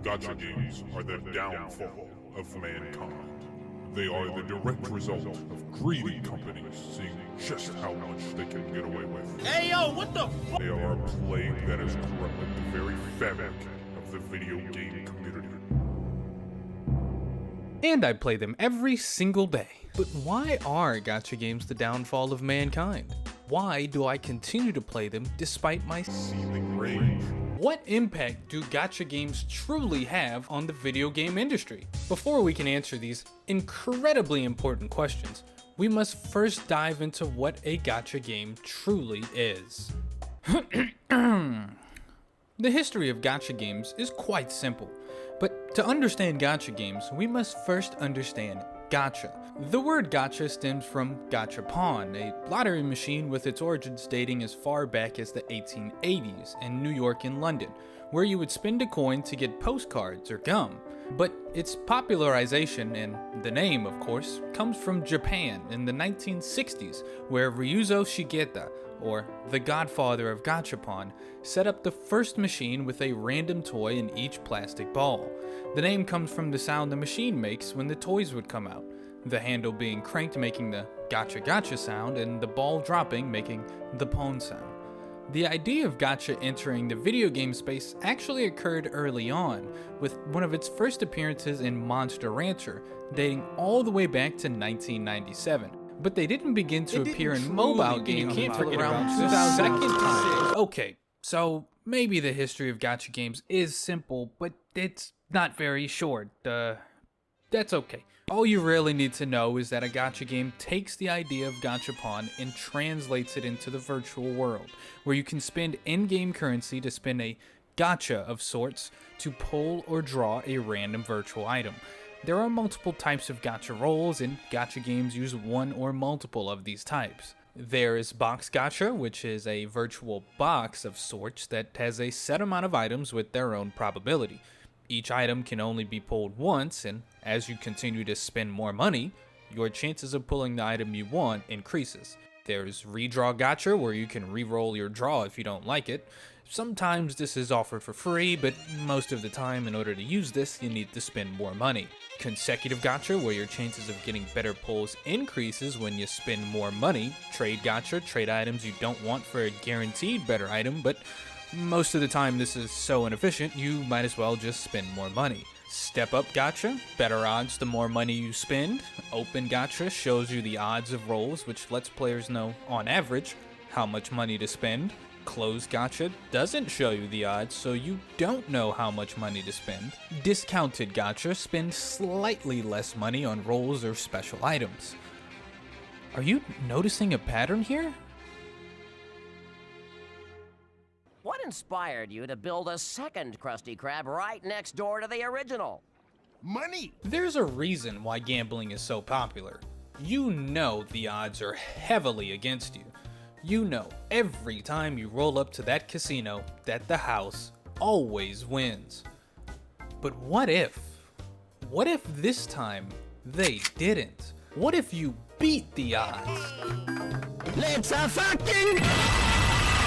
Gacha games are the downfall of mankind. They are the direct result of greedy companies seeing just how much they can get away with. Hey yo, what the f? They are a plague that has corrupted the very fabric of the video game community. And I play them every single day. But why are gacha games the downfall of mankind? Why do I continue to play them despite my Seething rage. What impact do gacha games truly have on the video game industry? Before we can answer these incredibly important questions, we must first dive into what a gacha game truly is. The history of gacha games is quite simple, but to understand gacha games, we must first understand gacha. The word gacha stems from gachapon, a lottery machine with its origins dating as far back as the 1880s in New York and London, where you would spend a coin to get postcards or gum. But its popularization, and the name of course, comes from Japan in the 1960s, where Ryuzo Shigeta, or the godfather of gachapon, set up the first machine with a random toy in each plastic ball. The name comes from the sound the machine makes when the toys would come out, the handle being cranked making the gacha gacha sound and the ball dropping making the pon sound. The idea of gacha entering the video game space actually occurred early on, with one of its first appearances in Monster Rancher, dating all the way back to 1997. But they didn't begin to appear in mobile games until around 2006. Okay, so maybe the history of gacha games is simple, but it's not very short. That's okay. All you really need to know is that a gacha game takes the idea of gachapon and translates it into the virtual world, where you can spend in-game currency to spin a gacha of sorts to pull or draw a random virtual item. There are multiple types of gacha rolls, and gacha games use one or multiple of these types. There is box gacha, which is a virtual box of sorts that has a set amount of items with their own probability. Each item can only be pulled once, and as you continue to spend more money, your chances of pulling the item you want increases. There's redraw gacha, where you can re-roll your draw if you don't like it. Sometimes this is offered for free, but most of the time, in order to use this, you need to spend more money. Consecutive gacha, where your chances of getting better pulls increases when you spend more money. Trade gacha, trade items you don't want for a guaranteed better item, but most of the time this is so inefficient, you might as well just spend more money. Step up gacha, better odds the more money you spend. Open gacha shows you the odds of rolls, which lets players know, on average, how much money to spend. Closed gacha doesn't show you the odds, so you don't know how much money to spend. Discounted gacha spends slightly less money on rolls or special items. Are you noticing a pattern here? What inspired you to build a second Krusty Krab right next door to the original? Money! There's a reason why gambling is so popular. You know the odds are heavily against you. You know every time you roll up to that casino that the house always wins. But what if? What if this time they didn't? What if you beat the odds? Let's a fucking...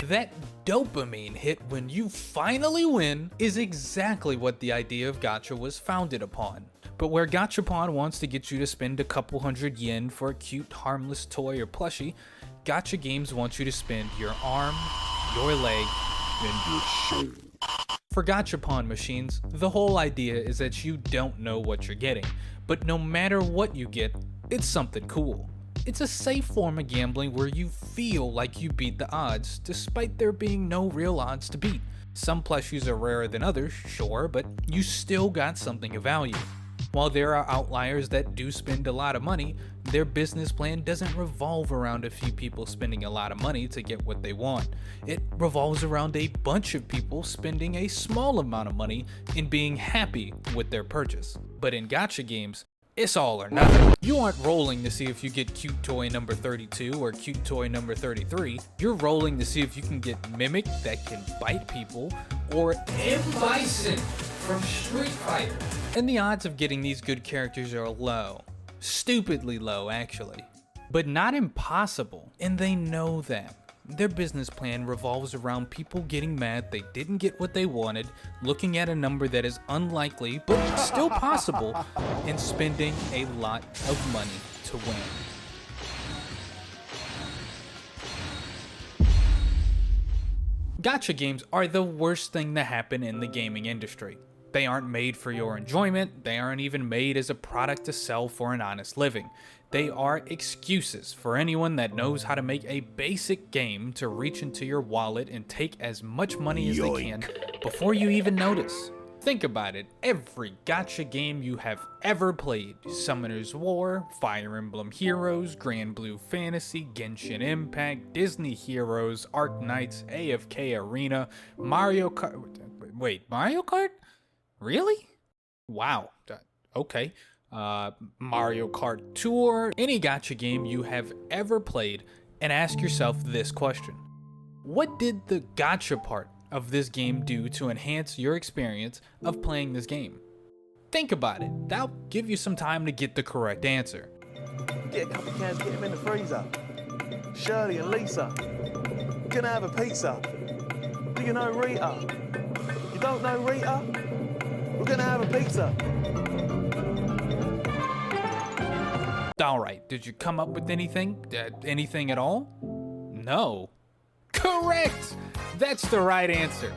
That dopamine hit when you finally win is exactly what the idea of gacha was founded upon. But where gachapon wants to get you to spend a couple hundred yen for a cute harmless toy or plushie, gacha games want you to spend your arm, your leg, and your soul. For gachapon machines, the whole idea is that you don't know what you're getting, but no matter what you get, it's something cool. It's a safe form of gambling where you feel like you beat the odds, despite there being no real odds to beat. Some plushies are rarer than others, sure, but you still got something of value. While there are outliers that do spend a lot of money, their business plan doesn't revolve around a few people spending a lot of money to get what they want. It revolves around a bunch of people spending a small amount of money and being happy with their purchase. But in gacha games, it's all or nothing. You aren't rolling to see if you get cute toy number 32 or cute toy number 33. You're rolling to see if you can get Mimic that can bite people, or M. Bison from Street Fighter. And the odds of getting these good characters are low. Stupidly low, actually. But not impossible, and they know that. Their business plan revolves around people getting mad they didn't get what they wanted, looking at a number that is unlikely but still possible, and spending a lot of money to win. Gacha games are the worst thing to happen in the gaming industry. They aren't made for your enjoyment, they aren't even made as a product to sell for an honest living. They are excuses for anyone that knows how to make a basic game to reach into your wallet and take as much money as they can before you even notice. Think about it, every gacha game you have ever played, Summoner's War, Fire Emblem Heroes, Grand Blue Fantasy, Genshin Impact, Disney Heroes, Arc Knights, AFK Arena, Mario Kart, wait, Mario Kart? Really? Wow, okay. Mario Kart Tour, any gacha game you have ever played, and ask yourself this question. What did the gacha part of this game do to enhance your experience of playing this game? Think about it. That'll give you some time to get the correct answer. Get a couple of cans, get them in the freezer. Shirley and Lisa, gonna have a pizza. Do you know Rita? You don't know Rita? We're gonna have a pizza. Alright, did you come up with anything? Anything at all? No. Correct! That's the right answer.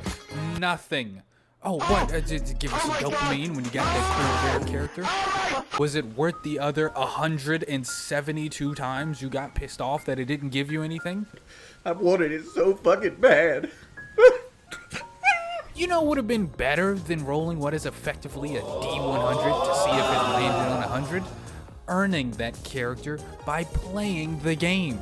Nothing. Oh, what? Did it give you some dopamine when you got that cool character? Was it worth the other 172 times you got pissed off that it didn't give you anything? I wanted it so fucking bad. You know what would have been better than rolling what is effectively a D100 to see if it landed on 100? Earning that character by playing the game.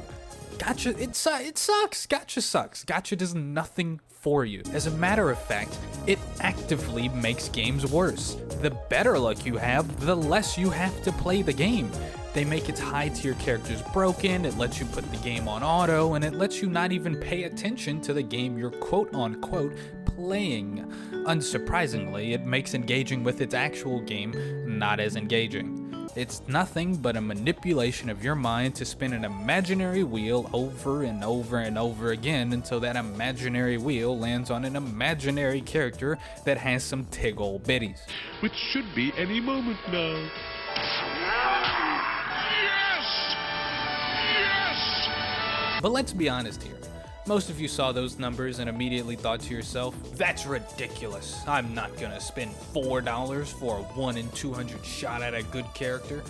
Gacha, it sucks. Gacha sucks. Gacha does nothing for you. As a matter of fact, it actively makes games worse. The better luck you have, the less you have to play the game. They make its high-tier characters broken, it lets you put the game on auto, and it lets you not even pay attention to the game you're quote-unquote playing. Unsurprisingly, it makes engaging with its actual game not as engaging. It's nothing but a manipulation of your mind to spin an imaginary wheel over and over and over again until that imaginary wheel lands on an imaginary character that has some tig old bitties. Which should be any moment now. Yes! Yes! But let's be honest here. Most of you saw those numbers and immediately thought to yourself, that's ridiculous. I'm not gonna spend $4 for a 1 in 200 shot at a good character.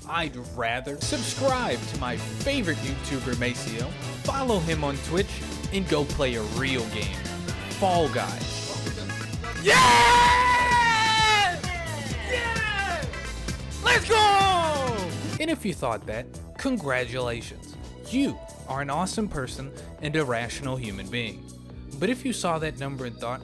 I'd rather subscribe to my favorite YouTuber Maceo, follow him on Twitch, and go play a real game, Fall Guys. Yeah! Yeah! Let's go! And if you thought that, congratulations. You are an awesome person and a rational human being. But if you saw that number and thought,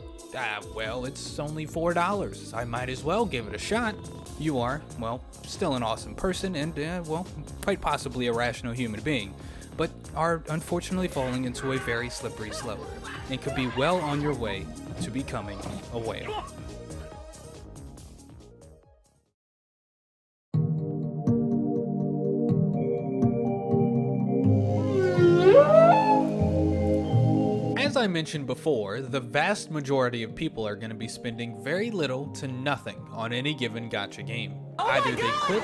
well, it's only $4, I might as well give it a shot, you are, well, still an awesome person and, well, quite possibly a rational human being, but are unfortunately falling into a very slippery slope and could be well on your way to becoming a whale. As I mentioned before, the vast majority of people are going to be spending very little to nothing on any given gacha game. Either they quit,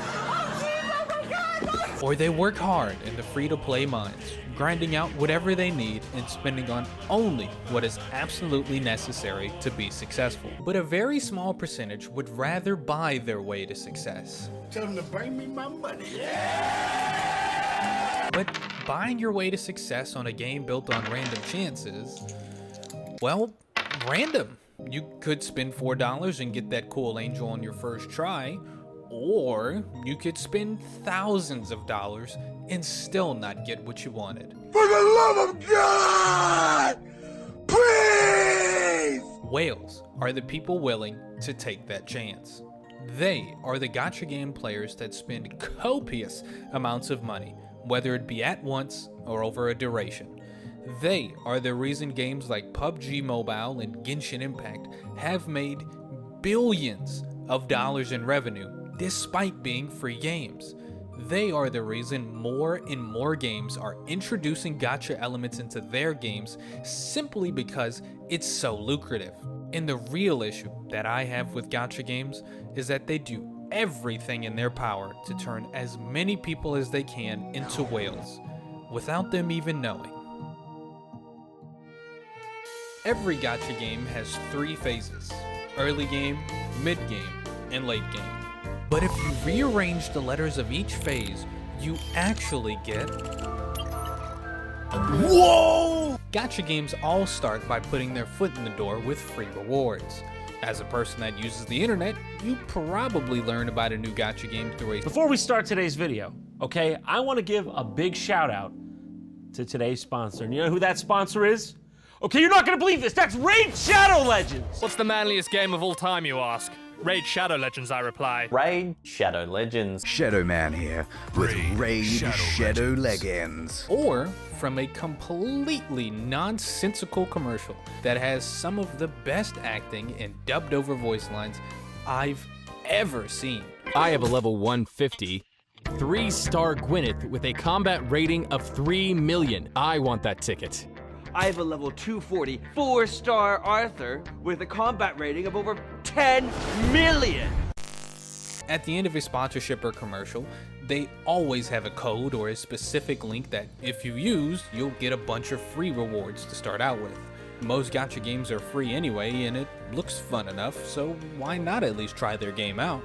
or they work hard in the free-to-play mines, grinding out whatever they need and spending on only what is absolutely necessary to be successful. But a very small percentage would rather buy their way to success. Tell them to bring me my money. But buying your way to success on a game built on random chances, well, random. You could spend $4 and get that cool angel on your first try, or you could spend thousands of dollars and still not get what you wanted. For the love of God! Please! Whales are the people willing to take that chance. They are the gacha game players that spend copious amounts of money, whether it be at once or over a duration. They are the reason games like PUBG Mobile and Genshin Impact have made billions of dollars in revenue despite being free games. They are the reason more and more games are introducing gacha elements into their games simply because it's so lucrative. And the real issue that I have with gacha games is that they do everything in their power to turn as many people as they can into whales, without them even knowing. Every gacha game has 3 phases: early game, mid game, and late game. But if you rearrange the letters of each phase, you actually get... Whoa! Gacha games all start by putting their foot in the door with free rewards. As a person that uses the internet, you probably learn about a new gacha game through a... Before we start today's video, okay, I want to give a big shout out to today's sponsor. And you know who that sponsor is? Okay, you're not going to believe this. That's Raid Shadow Legends. What's the manliest game of all time, you ask? Raid Shadow Legends, I reply. Raid Shadow Legends. Shadow Man here with Raid Shadow Legends. Or from a completely nonsensical commercial that has some of the best acting and dubbed over voice lines I've ever seen. I have a level 150, 3-star Gwyneth with a combat rating of 3 million. I want that ticket. I have a level 240, 4-star Arthur with a combat rating of over 10 million. At the end of a sponsorship or commercial, they always have a code or a specific link that if you use, you'll get a bunch of free rewards to start out with. Most gacha games are free anyway, and it looks fun enough, so why not at least try their game out?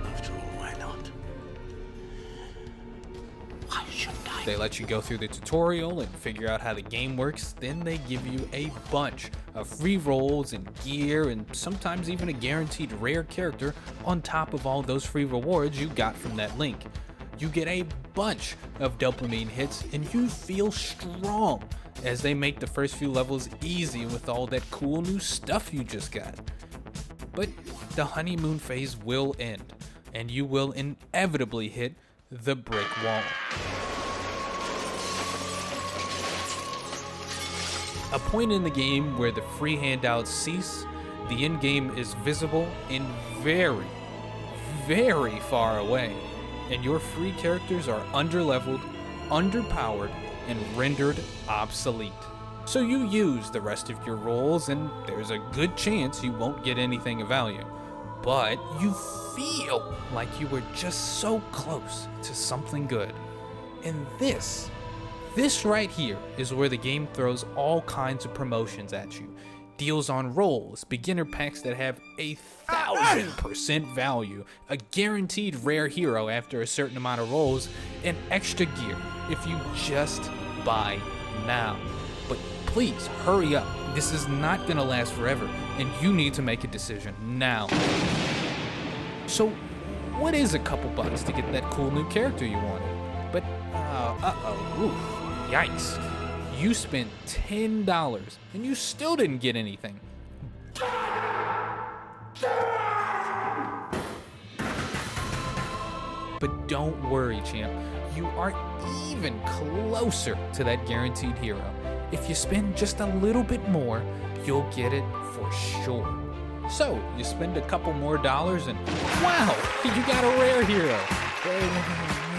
After all, why not? Why shouldn't I? They let you go through the tutorial and figure out how the game works, then they give you a bunch of free rolls and gear and sometimes even a guaranteed rare character on top of all those free rewards you got from that link. You get a bunch of dopamine hits and you feel strong as they make the first few levels easy with all that cool new stuff you just got. But the honeymoon phase will end and you will inevitably hit the brick wall. A point in the game where the free handouts cease, the end game is visible and very, very far away, and your free characters are underleveled, underpowered, and rendered obsolete. So you use the rest of your rolls and there's a good chance you won't get anything of value. But you feel like you were just so close to something good. And this right here is where the game throws all kinds of promotions at you. Deals on rolls, beginner packs that have 1,000% value, a guaranteed rare hero after a certain amount of rolls, and extra gear if you just buy now. But please hurry up. This is not gonna last forever, and you need to make a decision now. So what is a couple bucks to get that cool new character you wanted? But, yikes. You spent $10 and you still didn't get anything. But don't worry, champ. You are even closer to that guaranteed hero. If you spend just a little bit more, you'll get it for sure. So, you spend a couple more dollars and wow, you got a rare hero.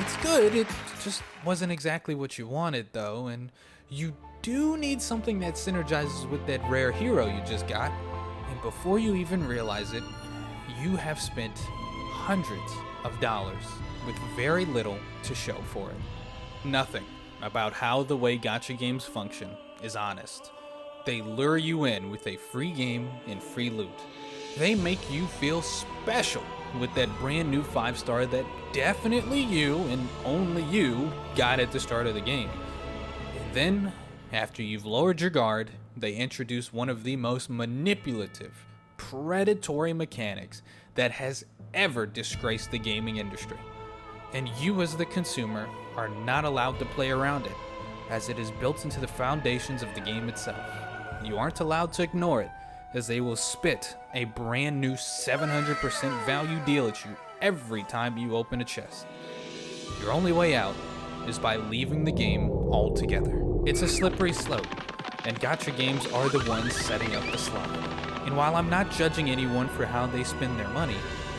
It's good, it just wasn't exactly what you wanted though, and you do need something that synergizes with that rare hero you just got, and before you even realize it, you have spent hundreds of dollars with very little to show for it. Nothing about how the way gacha games function is honest. They lure you in with a free game and free loot. They make you feel special with that brand new 5-star that definitely you and only you got at the start of the game. And then, after you've lowered your guard, they introduce one of the most manipulative, predatory mechanics that has ever disgraced the gaming industry. And you as the consumer are not allowed to play around it, as it is built into the foundations of the game itself. You aren't allowed to ignore it, as they will spit a brand new 700% value deal at you every time you open a chest. Your only way out is by leaving the game altogether. It's a slippery slope, and gacha games are the ones setting up the slide. And while I'm not judging anyone for how they spend their money,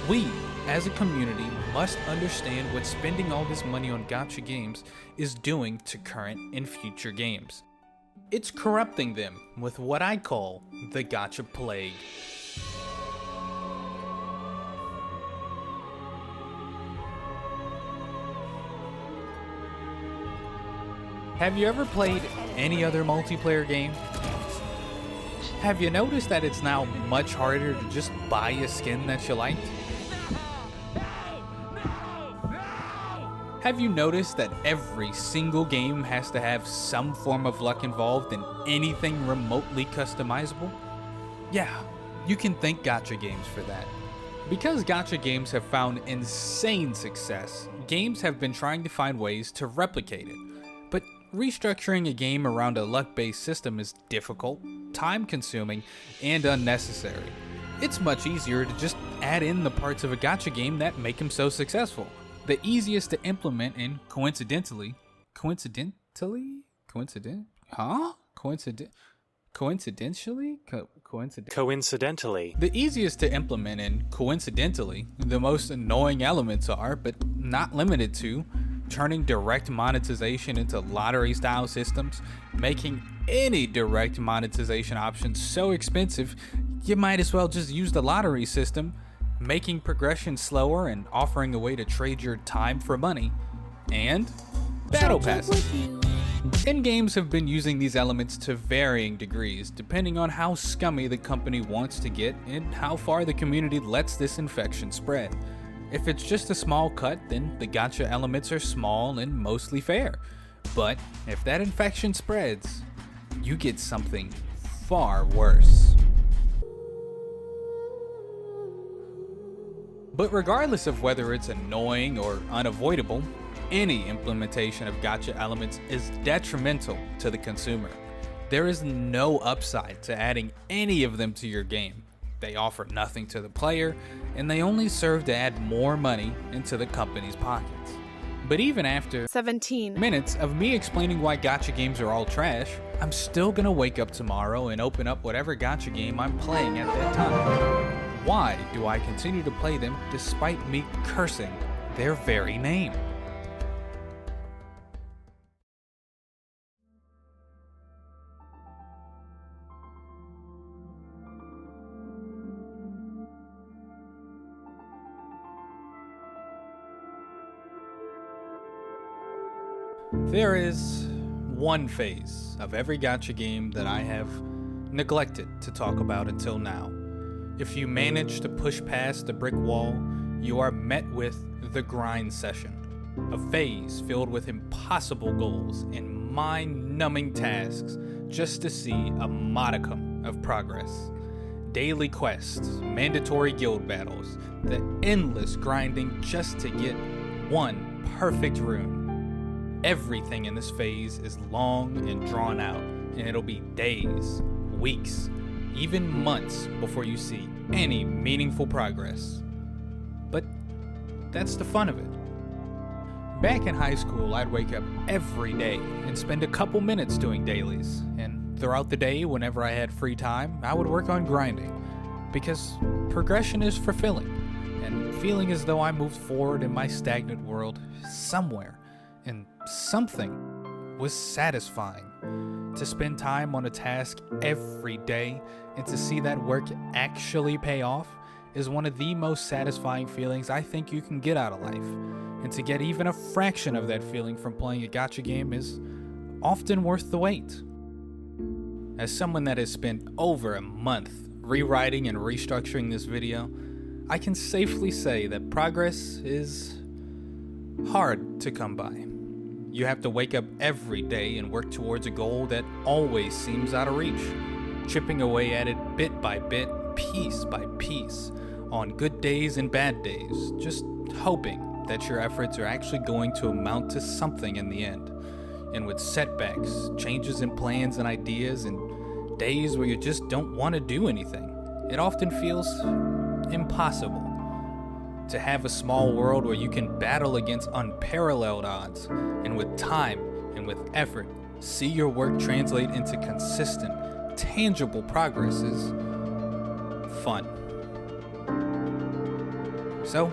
we, as a community, must understand what spending all this money on gacha games is doing to current and future games. It's corrupting them with what I call the Gacha Plague. Have you ever played any other multiplayer game? Have you noticed that it's now much harder to just buy a skin that you like? Have you noticed that every single game has to have some form of luck involved in anything remotely customizable? Yeah, you can thank Gacha Games for that. Because Gacha Games have found insane success, games have been trying to find ways to replicate it. But restructuring a game around a luck-based system is difficult, time-consuming, and unnecessary. It's much easier to just add in the parts of a gacha game that make them so successful. The easiest to implement and coincidentally, the easiest to implement and coincidentally, the most annoying elements are, but not limited to, turning direct monetization into lottery-style systems, making any direct monetization option so expensive, you might as well just use the lottery system, making progression slower and offering a way to trade your time for money, and battle passes. In-games have been using these elements to varying degrees, depending on how scummy the company wants to get and how far the community lets this infection spread. If it's just a small cut, then the gacha elements are small and mostly fair. But if that infection spreads, you get something far worse. But regardless of whether it's annoying or unavoidable, any implementation of gacha elements is detrimental to the consumer. There is no upside to adding any of them to your game. They offer nothing to the player, and they only serve to add more money into the company's pockets. But even after 17 minutes of me explaining why gacha games are all trash, I'm still gonna wake up tomorrow and open up whatever gacha game I'm playing at that time. Why do I continue to play them despite me cursing their very name? There is one phase of every gacha game that I have neglected to talk about until now. If you manage to push past the brick wall, you are met with the grind session, a phase filled with impossible goals and mind-numbing tasks just to see a modicum of progress. Daily quests, mandatory guild battles, the endless grinding just to get one perfect rune. Everything in this phase is long and drawn out, and it'll be days, weeks, even months before you see any meaningful progress. But that's the fun of it. Back in high school, I'd wake up every day and spend a couple minutes doing dailies, and throughout the day, whenever I had free time, I would work on grinding, because progression is fulfilling, and feeling as though I moved forward in my stagnant world somewhere, and something was satisfying. To spend time on a task every day and to see that work actually pay off is one of the most satisfying feelings I think you can get out of life. And to get even a fraction of that feeling from playing a gacha game is often worth the wait. As someone that has spent over a month rewriting and restructuring this video, I can safely say that progress is hard to come by. You have to wake up every day and work towards a goal that always seems out of reach, chipping away at it bit by bit, piece by piece, on good days and bad days, just hoping that your efforts are actually going to amount to something in the end. And with setbacks, changes in plans and ideas, and days where you just don't want to do anything, it often feels impossible. To have a small world where you can battle against unparalleled odds, and with time and with effort, see your work translate into consistent, tangible progress is fun. So,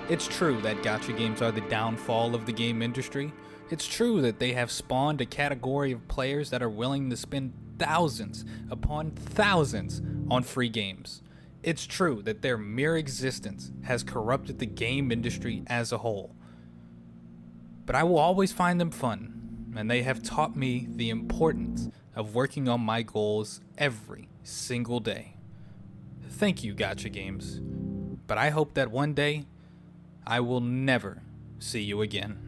It's true that gacha games are the downfall of the game industry. It's true that they have spawned a category of players that are willing to spend thousands upon thousands on free games. It's true that their mere existence has corrupted the game industry as a whole. But I will always find them fun, and they have taught me the importance of working on my goals every single day. Thank you, Gacha Games. But I hope that one day, I will never see you again.